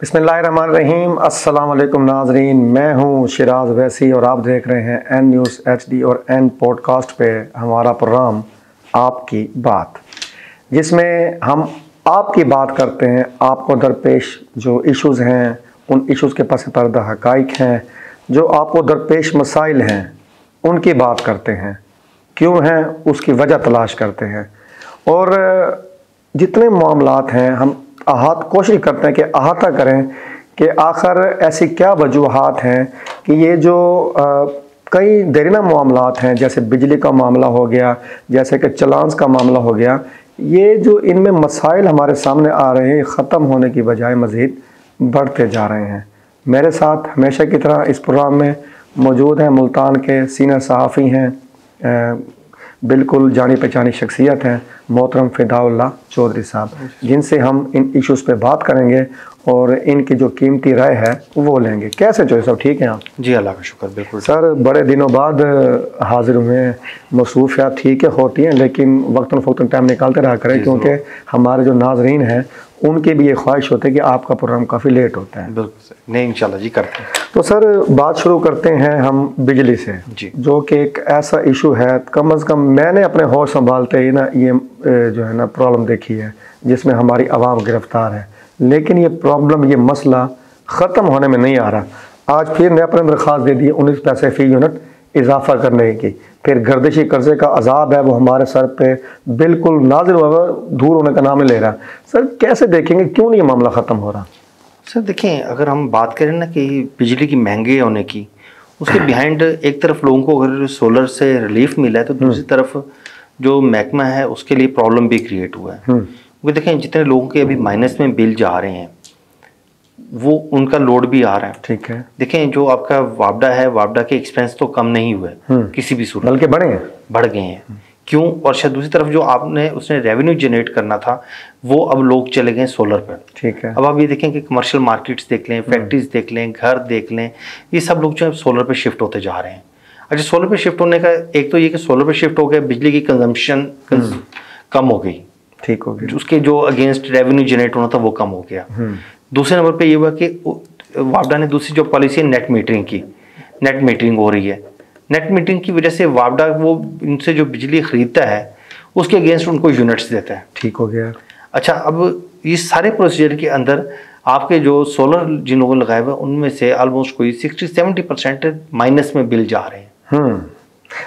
बिस्मिल्लाहिर्रहमानिर्रहीम। अस्सलाम वालेकुम नाजरीन, मैं हूँ शिराज वैसी और आप देख रहे हैं एन न्यूज़ HD और एन पॉडकास्ट पे हमारा प्रोग्राम आपकी बात, जिसमें हम आपकी बात करते हैं। आपको दरपेश जो इश्यूज़ हैं उन इश्यूज़ के पस पर्दा हक़ाइक़ हैं, जो आपको दरपेश मसाइल हैं उनकी बात करते हैं, क्यों हैं उसकी वजह तलाश करते हैं। और जितने मामलात हैं हम कोशिश करते हैं कि अहाता करें कि आखिर ऐसी क्या वजूहात हैं कि ये जो कई देरीना मामलात हैं, जैसे बिजली का मामला हो गया, जैसे कि चलान्स का मामला हो गया, ये जो इनमें मसाइल हमारे सामने आ रहे हैं ख़त्म होने की बजाय मज़ीद बढ़ते जा रहे हैं। मेरे साथ हमेशा की तरह इस प्रोग्राम में मौजूद हैं मुल्तान के सीनियर सहाफ़ी हैं, बिल्कुल जानी पहचानी शख्सियत हैं, मोहतरम फ़िदाउल्लाह चौधरी साहब, जिनसे हम इन इश्यूज़ पे बात करेंगे और इनकी जो कीमती राय है वो लेंगे। कैसे चौधरी साहब, ठीक हैं आप? जी अल्लाह का शुक्र, बिल्कुल सर। बड़े दिनों बाद हाजिर हुए हैं। मसरूफ़ियात ठीक है होती हैं, लेकिन वक्तन फ़ौक्तन टाइम निकालते रहा करें, क्योंकि हमारे जो नाज़रीन हैं उनकी भी ये ख्वाहिश होती है कि आपका प्रोग्राम काफ़ी लेट होता है। बिल्कुल नहीं, इंशाल्लाह जी करते हैं। तो सर, बात शुरू करते हैं हम बिजली से, जो कि एक ऐसा इशू है, कम अज़ कम मैंने अपने होश संभालते ही ना ये जो है ना प्रॉब्लम देखी है जिसमें हमारी आवाम गिरफ्तार है, लेकिन ये प्रॉब्लम, ये मसला ख़त्म होने में नहीं आ रहा। आज फिर नया अपने दरख्वास्त दे दी 19 पैसे फ़ी यूनिट इजाफा करने की, फिर गर्दिशी कर्जे का अजाब है वो हमारे सर पे बिल्कुल नाज़िल हुआ, दूर होने का नाम नहीं ले रहा। सर कैसे देखेंगे, क्यों नहीं ये मामला ख़त्म हो रहा? सर देखें, अगर हम बात करें ना कि बिजली की महंगी होने की, उसके बिहाइंड एक तरफ लोगों को अगर सोलर से रिलीफ मिला है तो दूसरी तरफ जो महकमा है उसके लिए प्रॉब्लम भी क्रिएट हुआ है। क्योंकि देखें, जितने लोगों के अभी माइनस में बिल जा रहे हैं वो उनका लोड भी आ रहा है। ठीक है। देखें, जो आपका वापडा है, वापडा के एक्सपेंस तो कम नहीं हुए किसी भी सूरत, बल्कि बढ़ गए हैं। क्यों? और शायद दूसरी तरफ जो आपने उसने रेवेन्यू जनरेट करना था वो अब लोग चले गए सोलर पर। ठीक है। अब आप ये देखें कि कमर्शियल मार्केट्स देख लें, फैक्ट्रीज देख लें, घर देख लें, ये सब लोग जो है सोलर पे शिफ्ट होते जा रहे हैं। अच्छा, सोलर पे शिफ्ट होने का एक तो ये कि सोलर पे शिफ्ट हो गया, बिजली की कंजम्पशन कम हो गई, ठीक हो गई, उसके जो अगेंस्ट रेवेन्यू जनरेट होना था वो कम हो गया। दूसरे नंबर पे ये हुआ कि वापडा ने दूसरी जो पॉलिसी है नेट मीटरिंग की, नेट मीटरिंग हो रही है। नेट मीटरिंग की वजह से वापडा वो इनसे जो बिजली खरीदता है उसके अगेंस्ट उनको यूनिट्स देता है। ठीक हो गया। अच्छा, अब इस सारे प्रोसीजर के अंदर आपके जो सोलर जिन लोगों ने लगाए हुए उनमें से ऑलमोस्ट कोई 60-70% माइनस में बिल जा रहे हैं,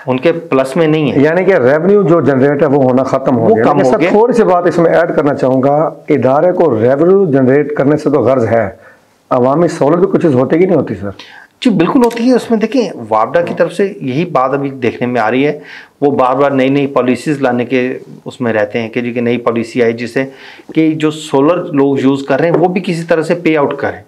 उनके प्लस में नहीं है। यानी कि रेवेन्यू जो जनरेट है वो होना खत्म हो गया। थोड़ी सी बात इसमें ऐड करना चाहूँगा, इदारे को रेवेन्यू जनरेट करने से तो गर्ज है, अवामी सहूलत भी कुछ चीज़ होती कि नहीं होती? सर जी बिल्कुल होती है। उसमें देखें, वापडा की तरफ से यही बात अभी देखने में आ रही है, वो बार बार नई नई पॉलिसीज़ लाने के उसमें रहते हैं कि जी कि नई पॉलिसी आई जिससे कि जो सोलर लोग यूज़ कर रहे हैं वो भी किसी तरह से पे आउट करें।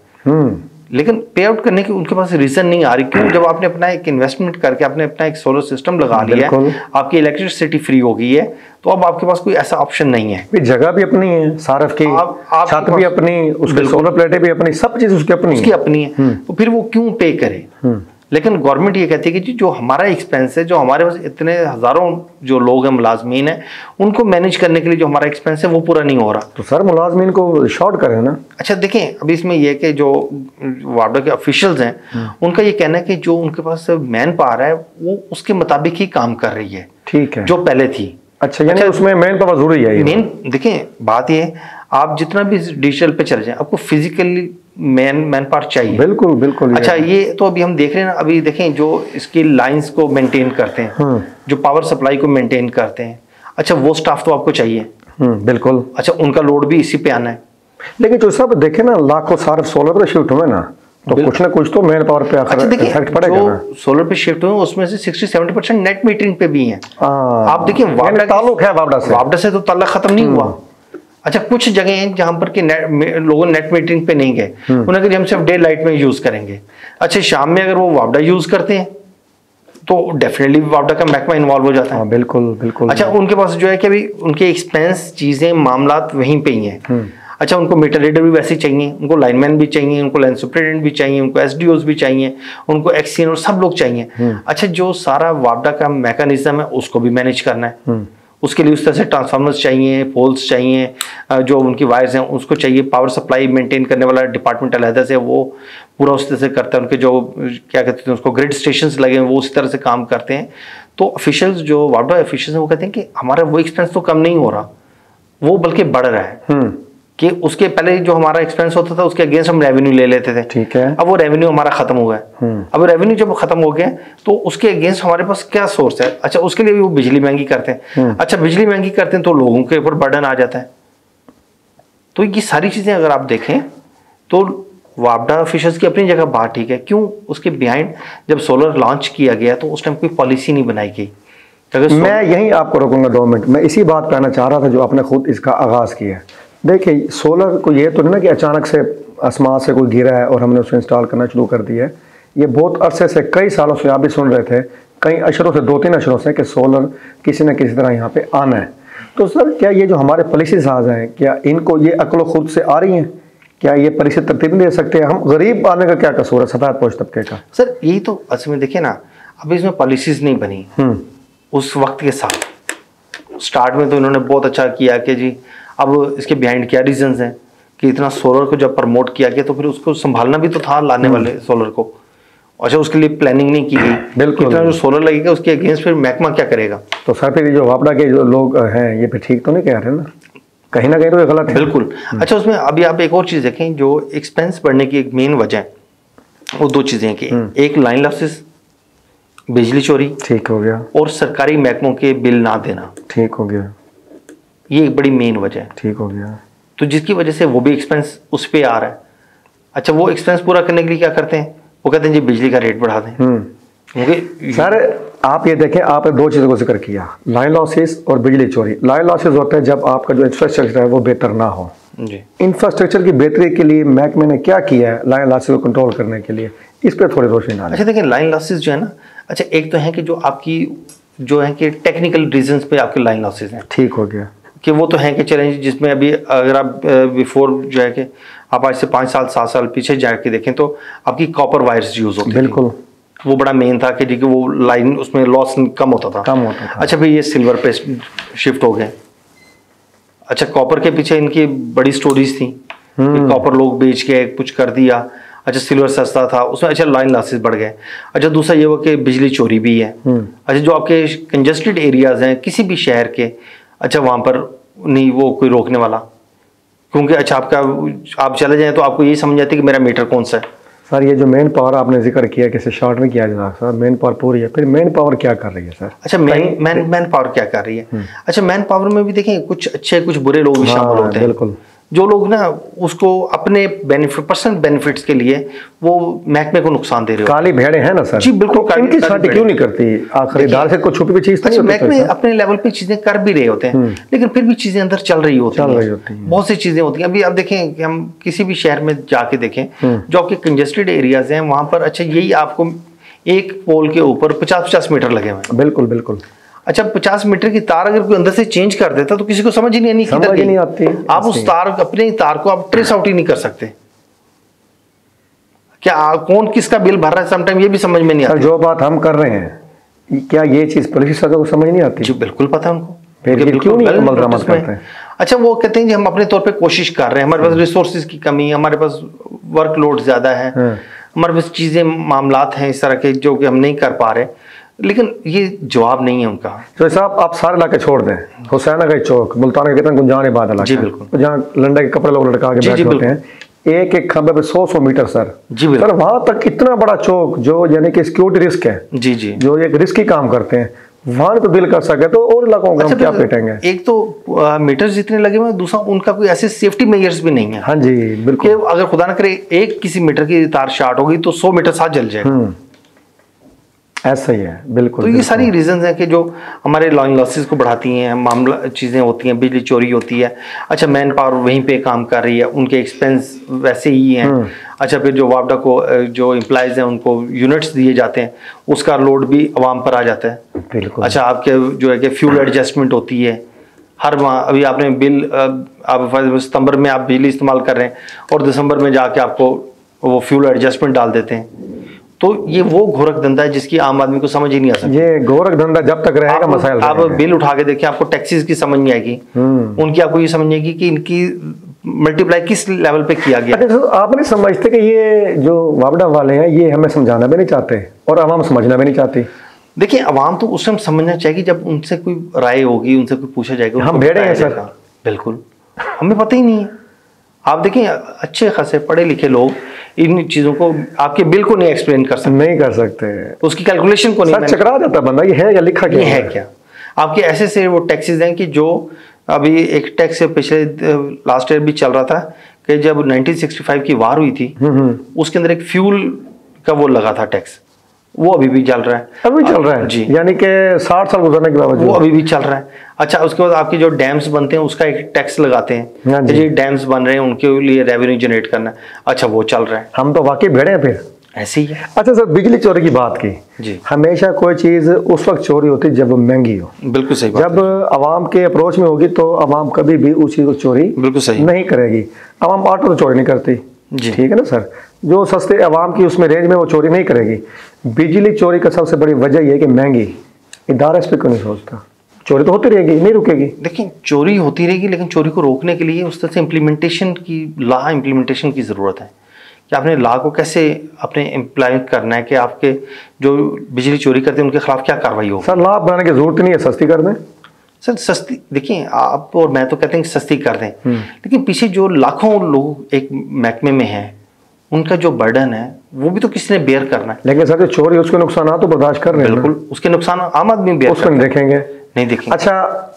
लेकिन पे आउट करने की उनके पास रीज़न नहीं आ रही। क्यों? जब आपने अपना एक इन्वेस्टमेंट करके आपने अपना एक सोलर सिस्टम लगा लिया है, आपकी इलेक्ट्रिसिटी फ्री हो गई है, तो अब आपके पास कोई ऐसा ऑप्शन नहीं है। जगह भी अपनी है, सारफ की छत भी अपनी, उसके सोलर प्लेटें भी अपनी, सब चीज़ उसकी अपनी है, तो फिर वो क्यों पे करे? लेकिन गवर्नमेंट ये कहती है कि जो हमारा एक्सपेंस है, जो हमारे पास इतने हज़ारों जो लोग हैं मुलाजमीन हैं, उनको मैनेज करने के लिए जो हमारा एक्सपेंस है वो पूरा नहीं हो रहा। तो सर मुलाजमीन को शॉर्ट करें ना। अच्छा देखें, अभी इसमें यह कि जो वापडा के ऑफिशियल्स हैं उनका ये कहना है कि जो उनके पास मैन पावर है वो उसके मुताबिक ही काम कर रही है, ठीक है, जो पहले थी। अच्छा, यानी उसमें मैन पावर जरूरी है। मेन देखें, बात ये, आप जितना भी डिजिटल पे चले जाएं आपको फिजिकली मैन पावर चाहिए। बिल्कुल बिल्कुल। अच्छा, ये तो अभी हम देख रहे हैं ना, अभी देखें जो इसकी लाइंस को मेंटेन करते हैं, जो पावर सप्लाई को मेंटेन करते हैं, अच्छा वो स्टाफ तो आपको चाहिए। बिल्कुल। अच्छा, उनका लोड भी इसी पे आना है। लेकिन जो सब देखे ना, लाखों सारे सोलर पे शिफ्ट हुए ना, तो कुछ ना कुछ तो मैन पावर पे इफेक्ट पड़ेगा ना। सोलर पे शिफ्ट हुए उसमें से 60-70% नेट मीटरिंग पे भी हैं। आप देखिए, ताल्लुक है वापडा से तो ताल्लुक खत्म नहीं हुआ। अच्छा, कुछ जगह हैं जहां पर कि लोग नेट मीटरिंग पे नहीं गए, उन्होंने कहा हम सिर्फ डे लाइट में यूज करेंगे। अच्छा, शाम में अगर वो वापडा यूज करते हैं तो डेफिनेटली वापडा का महकमा इन्वॉल्व हो जाता है। बिल्कुल बिल्कुल। अच्छा, उनके पास जो है कि अभी उनके एक्सपेंस चीजें मामलात वहीं पे ही हैं। अच्छा, उनको मीटर रीडर भी वैसे चाहिए, उनको लाइनमैन भी चाहिए, उनको लाइन सुपरिटेंडेंट भी चाहिए, उनको SDOs भी चाहिए, उनको एक्सीएन और सब लोग चाहिए। अच्छा, जो सारा वापडा का मैकेनिज्म है उसको भी मैनेज करना है, उसके लिए उस तरह से ट्रांसफार्मर्स चाहिए, पोल्स चाहिए, जो उनकी वायर्स हैं उसको चाहिए, पावर सप्लाई मेंटेन करने वाला डिपार्टमेंट अलहदा से वो पूरा उस तरह से करता है, उनके जो क्या कहते हैं उसको ग्रिड स्टेशंस लगे हैं वो उसी तरह से काम करते हैं। तो ऑफिशियल्स जो वापडा ऑफिशियल्स हैं वो कहते हैं कि हमारा वो एक्सपेंस तो कम नहीं हो रहा, वो बल्कि बढ़ रहा है। कि उसके पहले जो हमारा एक्सपेंस होता था उसके अगेंस्ट हम रेवेन्यू ले लेते थे, ठीक है, अब वो रेवेन्यू हमारा खत्म हो गया। अब रेवेन्यू जब खत्म हो गया तो उसके अगेंस्ट हमारे पास क्या सोर्स है? अच्छा, उसके लिए भी वो बिजली महंगी करते हैं। अच्छा, बिजली महंगी करते हैं तो लोगों के ऊपर बर्डन आ जाता है। तो ये सारी चीजें अगर आप देखें तो वापडा ऑफिशियल्स की अपनी जगह बात ठीक है, क्यों उसके बिहाइंड जब सोलर लॉन्च किया गया तो उस टाइम कोई पॉलिसी नहीं बनाई गई? मैं यही आपको रोकूंगा 2 मिनट, मैं इसी बात कहना चाह रहा था जो आपने खुद इसका आगाज किया। देखिए, सोलर को ये तो नहीं ना कि अचानक से आसमान से कोई गिरा है और हमने उसको इंस्टॉल करना शुरू कर दिया है। ये बहुत अरसे से, कई सालों से आप भी सुन रहे थे, कई अशरों से, 2-3 अशरों से कि सोलर किसी न किसी तरह यहाँ पे आना है। तो सर, क्या ये जो हमारे पॉलिसी साज हैं, क्या इनको ये अक्ल खुद से आ रही हैं? क्या ये पॉलिसी तरतीब नहीं दे सकते? हम गरीब आने का क्या कसूर है सफेद पोश तबके का? सर, यही तो असल में देखिए ना, अभी इसमें पॉलिसीज नहीं बनी उस वक्त के साथ। स्टार्ट में तो इन्होंने बहुत अच्छा किया कि जी अब इसके बिहाइंड क्या रीजंस हैं कि इतना सोलर को जब प्रमोट किया गया तो फिर उसको संभालना भी तो था लाने वाले सोलर को। अच्छा, उसके लिए प्लानिंग नहीं की गई। बिल्कुल, इतना जो सोलर लगेगा उसके अगेंस्ट फिर महकमा क्या करेगा? तो सर फिर जो वापडा के जो लोग हैं ये फिर ठीक तो नहीं कह रहे ना कहीं ना तो ये गलत है। बिल्कुल। अच्छा, उसमें अभी आप एक और चीज देखें, जो एक्सपेंस बढ़ने की एक मेन वजह है वो 2 चीजें कि एक लाइन लॉसेस, बिजली चोरी, ठीक हो गया, और सरकारी महकमों के बिल ना देना, ठीक हो गया। ये एक बड़ी मेन वजह है, ठीक हो गया। तो जिसकी वजह से वो भी एक्सपेंस उस पे आ रहा है। अच्छा, वो एक्सपेंस पूरा करने के लिए क्या करते हैं? वो कहते हैं जी बिजली का रेट बढ़ा दें। सर आप ये देखें, आपने 2 चीज़ों को जिक्र किया, लाइन लॉसेस और बिजली चोरी। लाइन लॉसेस होता है जब आपका जो इंफ्रास्ट्रक्चर है वो बेहतर ना हो। जी, इंफ्रास्ट्रक्चर की बेहतरी के लिए महकमे ने क्या किया है लाइन लॉसेस को कंट्रोल करने के लिए? इस पर थोड़ी रोशनी डालें। अच्छा, देखिए लाइन लॉसेस जो है ना, अच्छा एक तो है कि जो आपकी जो है कि टेक्निकल रीजंस पे आपके लाइन लॉसेस हैं, ठीक हो गया, कि वो तो हैं कि चैलेंज, जिसमें अभी अगर आप बिफोर जो है कि आप आज से 5 साल 7 साल पीछे जाके देखें तो आपकी कॉपर वायर्स यूज होती थी। बिल्कुल, वो बड़ा मेन था कि जी वो लाइन उसमें लॉस कम होता था। अच्छा, भाई ये सिल्वर पे शिफ्ट हो गए। अच्छा, कॉपर के पीछे इनकी बड़ी स्टोरीज थी, कॉपर लोग बेच के कुछ कर दिया। अच्छा, सिल्वर सस्ता था उसमें, अच्छा लाइन लॉसेस बढ़ गए। अच्छा, दूसरा ये हुआ कि बिजली चोरी भी है। अच्छा, जो आपके कंजेस्टेड एरियाज हैं किसी भी शहर के, अच्छा वहां पर नहीं वो कोई रोकने वाला, क्योंकि अच्छा आप चले जाएं तो आपको यही समझ आती है कि मेरा मीटर कौन सा है। सर ये जो मेन पावर आपने जिक्र किया कि इसे शॉर्ट में किया जाता है, सर मेन पावर पूरी है, फिर मेन पावर क्या कर रही है सर? अच्छा, मैन पावर क्या कर रही है? अच्छा, मैन पावर में भी देखें कुछ अच्छे कुछ बुरे लोग भी शामिल होते हैं। बिल्कुल, जो लोग ना उसको अपने बेनिफिट, पर्सनल बेनिफिट्स के लिए वो महकमे को नुकसान दे रहे हो। काली भेड़े हैं ना सर? जी बिल्कुल, इनकी छांटी क्यों नहीं करती? खरीदार से कुछ छुपी हुई चीज नहीं, महकमे अपने लेवल पे चीजें कर भी रहे होते हैं, लेकिन फिर भी चीजें अंदर चल रही होती हैं। बहुत सी चीजें होती हैं। अभी आप देखें कि हम किसी भी शहर में जाके देखें, जो आपके कंजेस्टेड एरियाज हैं वहां पर, अच्छा यही आपको एक पोल के ऊपर 50-50 मीटर लगे हुए हैं। बिल्कुल बिल्कुल। अच्छा, 50 मीटर की तार अगर कोई अंदर से चेंज कर देता तो किसी को समझ ही नहीं आती। आप उस तार, अपने तार को आप ट्रेस आउट ही नहीं कर सकते। क्या कौन किसका बिल भर रहा है समटाइम ये भी समझ में नहीं आता। जो बात हम कर रहे हैं, क्या ये चीज पुलिस को समझ नहीं आती? जी बिल्कुल पता है उनको, क्यों नहीं अमल दरामद करते हैं? अच्छा, वो कहते हैं कि हम अपने तौर पे कोशिश कर रहे हैं, हमारे पास रिसोर्सेज की कमी है, हमारे पास वर्कलोड ज्यादा है, हमारे पास चीजें मामलात हैं इस तरह के जो कि हम नहीं कर पा रहे, लेकिन ये जवाब नहीं है उनका। तो साहब आप सारे इलाके छोड़ दें, हुसैनागंज चौक, मुल्तान कितना गुंजान बात इलाका, जी बिल्कुल, जहाँ लंडे के कपड़े लोग लटका के बैठे होते हैं, एक एक खंबे पे 100-100 मीटर सर। जी बिल्कुल, सर वहां तक इतना बड़ा चौक जो यानी कि सिक्योरिटी रिस्क है, जी जी, जो एक रिस्की काम करते हैं, वहां तो बिल कर सके तो और इलाकों को हम क्या पेटेंगे? एक तो मीटर्स जितने लगे हुए, दूसरा उनका कोई ऐसे सेफ्टी मेजर्स भी नहीं है। हाँ जी बिल्कुल, अगर खुदा न करे एक किसी मीटर की तार शॉर्ट होगी तो 100 मीटर साथ जल जाएगा। ऐसा ही है बिल्कुल। तो ये सारी रीजंस हैं कि जो हमारे लाइन लॉसेस को बढ़ाती हैं, मामला चीज़ें होती हैं, बिजली चोरी होती है। अच्छा, मैन पावर वहीं पे काम कर रही है, उनके एक्सपेंस वैसे ही हैं। अच्छा, फिर जो वापडा को जो एम्प्लॉयज़ हैं उनको यूनिट्स दिए जाते हैं, उसका लोड भी आवाम पर आ जाता है। बिल्कुल। अच्छा, आपके जो है कि फ्यूल एडजस्टमेंट होती है हर माह। अभी आपने बिल, आप सितंबर में आप बिजली इस्तेमाल कर रहे हैं और दिसंबर में जाके आपको वो फ्यूल एडजस्टमेंट डाल देते हैं। तो ये वो गोरख धंधा है जिसकी आम आदमी को समझ ही नहीं आ सकती। ये गोरख धंधा जब तक रहेगा मसाइल आप बिल उठा के देखिए, आपको टैक्सेस की समझ नहीं आएगी, उनकी आपको ये समझ नहीं आएगी कि इनकी मल्टीप्लाई किस लेवल पे किया गया। अच्छा, तो आप नहीं समझते कि ये जो वापडा वाले हैं ये हमें समझाना भी नहीं चाहते और आवाम समझना भी नहीं चाहती? देखिए, आवाम तो उस टाइम समझना चाहिए जब उनसे कोई राय होगी, उनसे कोई पूछा जाएगा। हम भेड़े हैं सर। बिल्कुल, हमें पता ही नहीं है। आप देखें, अच्छे खासे पढ़े लिखे लोग इन चीजों को आपके बिल को नहीं एक्सप्लेन कर सकते, नहीं कर सकते, उसकी कैलकुलेशन को नहीं, चकरा जाता बंदा, ये है या लिखा क्या है क्या। आपके ऐसे से वो टैक्सेस हैं कि जो अभी एक टैक्स पिछले लास्ट ईयर भी चल रहा था कि जब 1965 की वार हुई थी, उसके अंदर एक फ्यूल का वो लगा था टैक्स, वो अभी भी चल रहा है। अभी चल रहा है जी, यानी कि 60 साल गुजरने के बावजूद वो अभी भी चल रहा है। अच्छा, उसके बाद आपके जो डैम्स बनते हैं उसका एक टैक्स लगाते हैं, जी डैम्स बन रहे हैं उनके लिए रेवेन्यू जनरेट करना है, अच्छा वो चल रहा है। हम तो वाकई भेड़े हैं फिर, ऐसे ही है। अच्छा सर, बिजली चोरी की बात की जी, हमेशा कोई चीज उस वक्त चोरी होती जब महंगी हो। बिल्कुल सही बात। जब आवाम के अप्रोच में होगी तो आवाम कभी भी उस चीज को चोरी बिल्कुल सही नहीं करेगी। आवाम ऑटो तो चोरी नहीं करती, ठीक है ना सर, जो सस्ते आवाम की उसमें रेंज में वो चोरी नहीं करेगी। बिजली चोरी का सबसे बड़ी वजह यह है कि महंगी, इदारा इस पर क्यों नहीं सोचता? चोरी तो होती रहेगी, नहीं रुकेगी। देखिए, चोरी होती रहेगी, लेकिन चोरी को रोकने के लिए उस तरह से इम्प्लीमेंटेशन की, लॉ इम्प्लीमेंटेशन की ज़रूरत है कि आपने लॉ को कैसे अपने इम्प्लीमेंट करना है कि आपके जो बिजली चोरी करते हैं उनके खिलाफ क्या कार्रवाई हो। सर लॉ बनाने की जरूरत नहीं है, सस्ती कर दें सर। सस्ती, देखिए आप और मैं तो कहते हैं कि सस्ती कर दें, लेकिन पीछे जो लाखों लोग एक महकमे में हैं उनका जो बर्डन है वो भी तो किसी ने बेयर करना है। लेकिन सर जो चोरी उसके नुकसान तो बर्दाश्त कर रहे हैं। बिल्कुल, उसके नुकसान आम आदमी बेयर उसको नहीं देखेंगे, नहीं देखेंगे। अच्छा,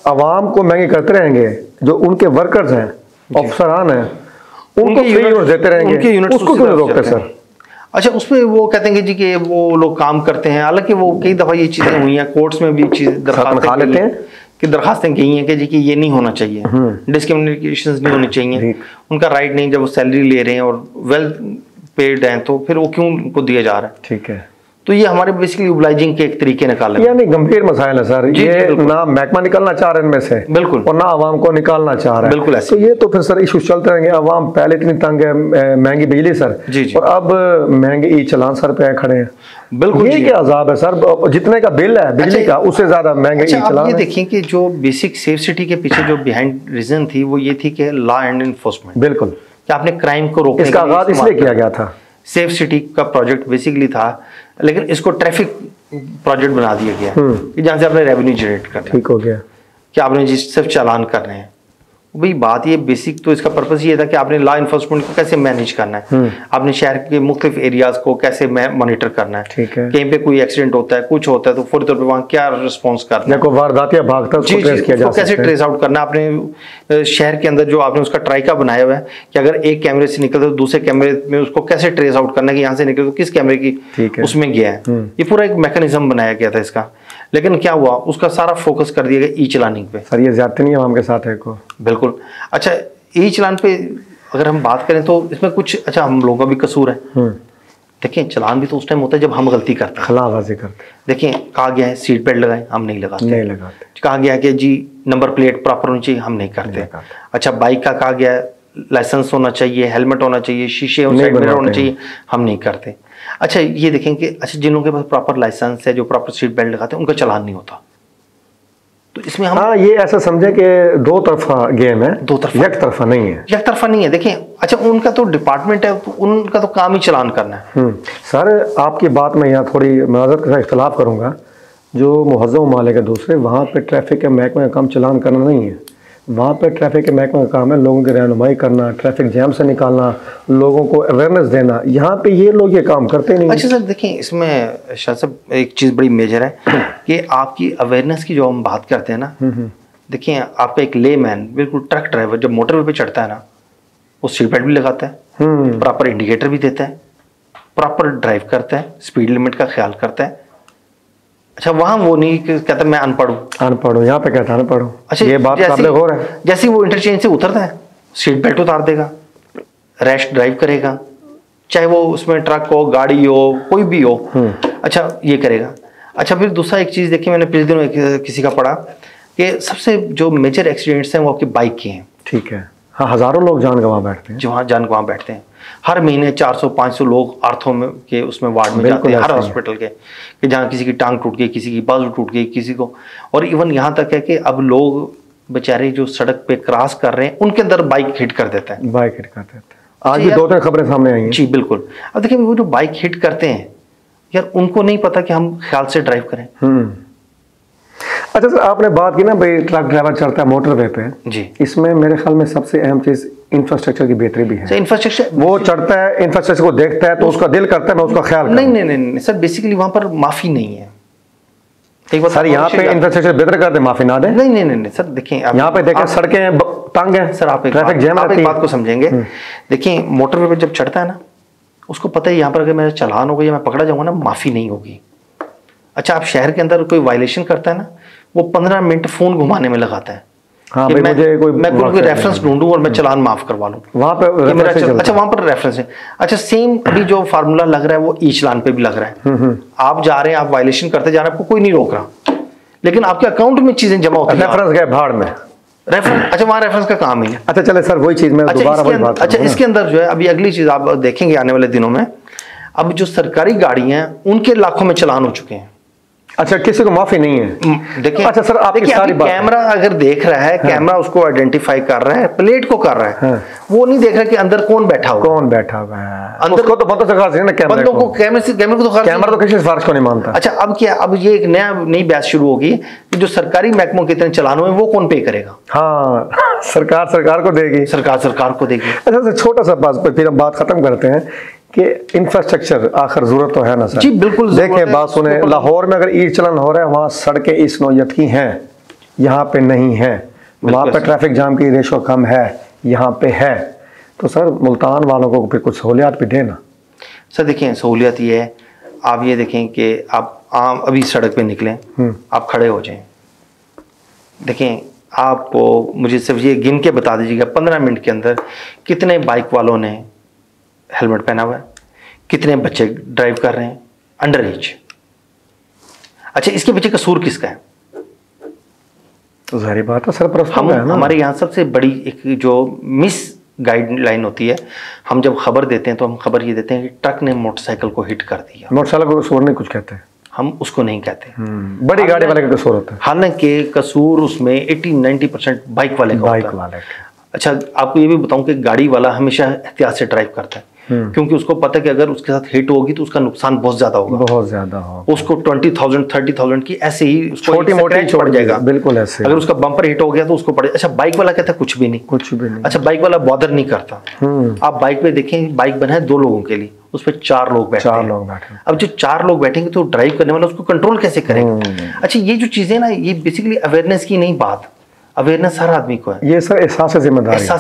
आवाम को महंगे करते रहेंगे, जो उनके वर्कर्स हैं, अफसरान हैं, उनको फ्री यूनिट देते रहेंगे, उसको क्यों रोकते सर? अच्छा, उसमें वो कहते हैं जी कि वो लोग काम करते हैं, हालांकि वो कई दफा ये चीजें हुई हैं, कोर्ट्स में भी चीजें दरखास्तें गई हैं कि जी कि ये नहीं होना चाहिए, डिस्क्रिमिनेशन नहीं होनी चाहिए, उनका राइट नहीं, जब वो सैलरी ले रहे हैं और वेल पेड हैं तो फिर वो क्यों उनको दिया जा रहा है? ठीक है, तो ये हमारे बेसिकली ओब्लाइजिंग के एक तरीके निकाले, यानी गंभीर मसाइल है सर। ये ना महकमा निकालना चाह रहे हैं इनमें से, बिल्कुल, और ना आवाम को निकालना चाह रहे हैं, बिल्कुल ऐसे। तो ये तो फिर सर इशू चलते रहेंगे। आवाम पहले इतनी तंग है, महंगी बिजली सर, और अब महंगे ई चलान सर पे खड़े हैं। बिल्कुल, ये क्या अजाब है सर, जितने का बिल है बिजली का उससे ज्यादा महंगे ई चलान। ये देखिए कि जो बेसिक सेफ सिटी के पीछे जो बिहाइंड रीजन थी वो ये थी कि लॉ एंड एनफोर्समेंट, बिल्कुल, कि आपने क्राइम को रोकने, इसका आगाज इसलिए किया गया था। सेफ सिटी का प्रोजेक्ट बेसिकली था, लेकिन इसको ट्रैफिक प्रोजेक्ट बना दिया गया कि जहां से आपने रेवेन्यू जनरेट करना, ठीक हो गया कि आपने जिस सिर्फ चालान कर रहे हैं। भाई बात ये बेसिक तो इसका पर्पस ये था कि आपने लॉ इन्फोर्समेंट को कैसे मैनेज करना है, आपने शहर के मुख्तलिफ एरियाज को कैसे मॉनिटर करना है, ठीक है, कहीं पे कोई एक्सीडेंट होता है, कुछ होता है तो फौरी तौर पे वहाँ क्या रिस्पॉन्स करना है, वारदात भागता है कैसे ट्रेस आउट करना है। आपने शहर के अंदर जो आपने उसका ट्राइका बनाया हुआ है कि अगर एक कैमरे से निकलते तो दूसरे कैमरे में उसको कैसे ट्रेस आउट करना है कि यहाँ से निकले तो किस कैमरे की उसमें गया है, ये पूरा एक मैकेनिज्म बनाया गया था इसका। लेकिन क्या हुआ, उसका सारा फोकस कर दिया गया ई चलानिंग पे। सर ये ज्यादती नहीं है आवाम के साथ है को? बिल्कुल। अच्छा, ई चलान पे अगर हम बात करें तो इसमें कुछ, अच्छा, हम लोगों का भी कसूर है। देखिए, चलान भी तो उस टाइम होता है जब हम गलती करते हैं, खिलाफवर्जी करते हैं। देखिए, कहा गया है सीट बेल्ट लगाएं, हम नहीं लगाते। कहा गया है कि जी नंबर प्लेट प्रॉपर होनी चाहिए, हम नहीं करते। अच्छा, बाइक का कहा गया है लाइसेंस होना चाहिए, हेलमेट होना चाहिए, शीशे होने चाहिए, हम नहीं करते। अच्छा, ये देखें कि अच्छा जिन लोगों के पास प्रॉपर लाइसेंस है, जो प्रॉपर सीट बेल्ट लगाते हैं, उनका चालान नहीं होता। तो इसमें हम ये ऐसा समझे कि दो तरफा गेम है, दो तरफा, एक तरफा नहीं है, एक तरफा नहीं है। देखिए, अच्छा, उनका तो डिपार्टमेंट है, तो उनका तो काम ही चालान करना है। सर आपकी बात में यहाँ थोड़ी माजरत के साथ इख्तलाफ करूंगा। जो मुहज़्ज़म ममालिक है दूसरे, वहाँ पे ट्रैफिक के महकमे का काम चालान करना नहीं है, वहाँ पे ट्रैफिक के महकमे का काम है लोगों की रहनुमाई करना, ट्रैफिक जैम से निकालना, लोगों को अवेयरनेस देना। यहाँ पे ये लोग ये काम करते नहीं। अच्छा सर, देखिए इसमें शायद सब एक चीज़ बड़ी मेजर है कि आपकी अवेयरनेस की जो हम बात करते हैं ना, देखिए आपका एक लेमैन, बिल्कुल ट्रक ड्राइवर जब मोटरवे पे चढ़ता है ना, वो सीट बेल्ट भी लगाता है, प्रॉपर इंडिकेटर भी देता है, प्रॉपर ड्राइव करता है, स्पीड लिमिट का ख्याल करता है। अच्छा, वहां वो नहीं कहता मैं अनपढ़ हूँ, यहाँ पे कहता अनपढ़ हूँ। अच्छा, ये बात हो रहा है। जैसे वो इंटरचेंज से उतरता है, सीट बेल्ट उतार देगा, रैश ड्राइव करेगा, चाहे वो उसमें ट्रक हो, गाड़ी हो, कोई भी हो। अच्छा, ये करेगा। अच्छा, फिर दूसरा एक चीज देखी मैंने पिछले दिनों किसी का पढ़ा कि सबसे जो मेजर एक्सीडेंट्स हैं वो आपकी बाइक के हैं। ठीक है, हाँ, हजारों लोग जान गंवा बैठते हैं, जो हाँ जान गंवा बैठते हैं। हर महीने 400-500 लोग आर्थो में के उसमें वार्ड में जाते हैं, हर हॉस्पिटल के, कि जहाँ किसी की टांग टूट गई, किसी की बाजू टूट गई, किसी को, और इवन यहाँ तक है कि अब लोग बेचारे जो सड़क पे क्रॉस कर रहे हैं उनके अंदर बाइक हिट कर देते हैं। बाइक हिट कर देते हैं, आज भी 2-3 खबरें सामने आई हैं। जी बिल्कुल। अब देखिए वो जो बाइक हिट करते हैं यार, उनको नहीं पता कि हम ख्याल से ड्राइव करें। अच्छा सर, आपने बात की ना भाई ट्रक ड्राइवर चढ़ता है मोटरवे पे जी, इसमें मेरे ख्याल में सबसे अहम चीज इंफ्रास्ट्रक्चर की बेहतरी भी है। इंफ्रास्ट्रक्चर, वो चढ़ता है, इंफ्रास्ट्रक्चर को देखता है तो उसका दिल करता है मैं उसका ख्याल नहीं नहीं नहीं सर, बेसिकली वहां पर माफी नहीं है। एक बात सर, यहाँ पे इंफ्रास्ट्रक्चर बेहतर कर दे, माफी ना दे। नहीं नहीं नहीं सर, देखिए यहाँ पे देखें सड़कें तंग है सर, आप ट्रैफिक जैम, आप एक बात को समझेंगे। देखिए मोटरवे पे जब चढ़ता है ना, उसको पता है यहाँ पर अगर मेरा चालान हो गया, मैं पकड़ा जाऊंगा ना, माफी नहीं होगी। अच्छा, आप शहर के अंदर कोई वायलेशन करता है ना, वो 15 मिनट फोन घुमाने में लगाता है। हाँ भाई, मैं कोई रेफरेंस ढूंढूं और मैं चालान माफ करवा लूं वहां पे। अच्छा, वहां पर रेफरेंस है। अच्छा, सेम अभी जो फार्मूला लग रहा है वो ई चालान पे भी लग रहा है। आप जा रहे हैं, आप वायलेशन करते जा रहे हैं, आपको कोई नहीं रोक रहा, लेकिन आपके अकाउंट में चीजें जमा होती हैं। रेफरेंस गए भाड़ में, रेफरेंस, अच्छा वहां रेफरेंस का काम ही है। अच्छा चले सर, वही चीज मैं दोबारा वही बात। अच्छा, इसके अंदर जो है अभी अगली चीज आप देखेंगे आने वाले दिनों में, अब जो सरकारी गाड़ी हैं उनके लाखों में चालान हो चुके हैं। अच्छा, किसी को माफी नहीं है। देखिए, अच्छा सर, आपकी सारी बात, कैमरा अगर देख रहा है, कैमरा उसको आइडेंटिफाई कर रहा है, प्लेट को कर रहा है, वो नहीं देख रहा कि अंदर कौन बैठा हुआ, कौन बैठा हुआ है। अंदर को तो बंदों से खास है ना, कैमरे को कैमरे को तो कैमरा तो किसी सिफारिश को नहीं मानता। अच्छा, अब क्या, अब ये एक नई बहस शुरू होगी कि जो सरकारी महकमों के इतने चलान हुए वो कौन पे करेगा। हाँ, सरकार को देगी, सरकार को देगी। अच्छा सर, छोटा सा बात फिर हम बात खत्म करते हैं कि इंफ्रास्ट्रक्चर आखिर जरूरत तो है ना सर। जी बिल्कुल, देखें बात सुने, लाहौर में अगर ई चलन हो रहा है, वहाँ सड़कें इस नौयत की हैं, यहाँ पे नहीं है। वहाँ पे ट्रैफिक जाम की रेशो कम है, यहाँ पे है। तो सर मुल्तान वालों को फिर कुछ सहूलियात भी देना। सर देखिए, सहूलियत ये है, आप ये देखें कि आप अभी सड़क पे निकलें, आप खड़े हो जाएं, देखें आपको, मुझे सिर्फ ये गिन के बता दीजिएगा 15 मिनट के अंदर कितने बाइक वालों ने हेलमेट पहना हुआ है, कितने बच्चे ड्राइव कर रहे हैं अंडर एज। अच्छा, इसके पीछे कसूर किसका है? तो जाहिर बात है सर, हमारे यहाँ सबसे बड़ी एक जो मिस गाइडलाइन होती है, हम जब खबर देते हैं तो हम खबर ये देते हैं कि ट्रक ने मोटरसाइकिल को हिट कर दिया। मोटरसाइकिल को कसूर नहीं कुछ कहते हैं, हम उसको नहीं कहते, बड़ी गाड़ी वाले का कसूर होता है। हालांकि कसूर उसमें 80-90% बाइक वाले का होता है। अच्छा, आपको ये भी बताऊं कि गाड़ी वाला हमेशा एहतियात से ड्राइव करता है, क्योंकि उसको पता है कि अगर उसके साथ हिट होगी तो उसका नुकसान बहुत ज्यादा होगा, बहुत ज्यादा होगा। उसको 20,000 30,000 की ऐसे ही छोटी मोटी छोड़ जाएगा, बिल्कुल ऐसे। अगर उसका बम्पर हिट हो गया तो उसको पड़े। अच्छा, बाइक वाला कहता है कुछ भी नहीं, कुछ भी नहीं। अच्छा, बाइक वाला बॉदर नहीं करता। आप बाइक पे देखें, बाइक बना है 2 लोगों के लिए, उस पर 4 लोग बैठे हैं। अब जो 4 लोग बैठेंगे तो ड्राइव करने वाला उसको कंट्रोल कैसे करेगा? अच्छा, ये जो चीजें ना, ये बेसिकली अवेयरनेस की नहीं बात, अवेयरनेस हर आदमी को है। ये सर एहसास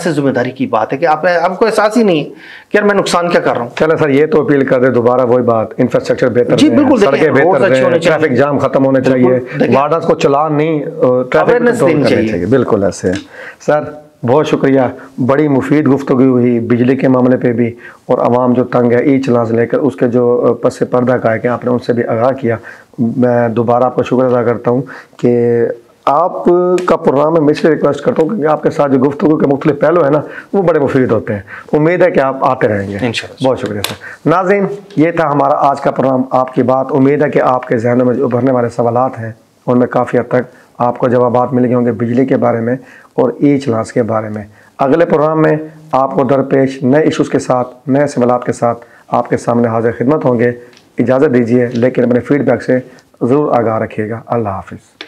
जिम्मेदारी की बात है कि आपको एहसास ही नहीं है कि यार मैं नुकसान क्या कर रहा हूँ। चलो सर, ये तो अपील कर दे दोबारा वही बात, इंफ्रास्ट्रक्चर बेहतर, जी बिल्कुल, सड़कें बेहतर, ट्रैफिक जाम खत्म होने चाहिए, वार्डन को चलान नहीं, अवेयरनेस देनी चाहिए, बिल्कुल ऐसे। सर बहुत शुक्रिया, बड़ी मुफीद गुफ्तगू हुई बिजली के मामले पे भी, और आवाम जो तंग है ई चलान से लेकर उसके जो पस से पर्दा का है कि आपने उनसे भी आगाह किया। मैं दोबारा आपका शुक्र अदा करता हूँ कि आपका प्रोग्राम में मैं इसलिए रिक्वेस्ट करता हूँ क्योंकि आपके साथ जो गुफ्तगू के मुख्तलिफ पहलू है ना, वो बड़े मुफीद होते हैं। उम्मीद है कि आप आते रहेंगे इंशाअल्लाह। बहुत शुक्रिया सर। नाज़रीन, ये था हमारा आज का प्रोग्राम आपकी बात। उम्मीद है कि आपके जहनों में जो उभरने वाले सवालात हैं उनमें काफ़ी हद तक आपको जवाबात मिल गए होंगे बिजली के बारे में और ई चलान के बारे में। अगले प्रोग्राम में आपको दरपेश नए इशूज़ के साथ, नए सवालात के साथ आपके सामने हाजिर खिदमत होंगे। इजाज़त दीजिए, लेकिन अपने फीडबैक से ज़रूर आगाह रखिएगा। अल्लाह हाफिज़।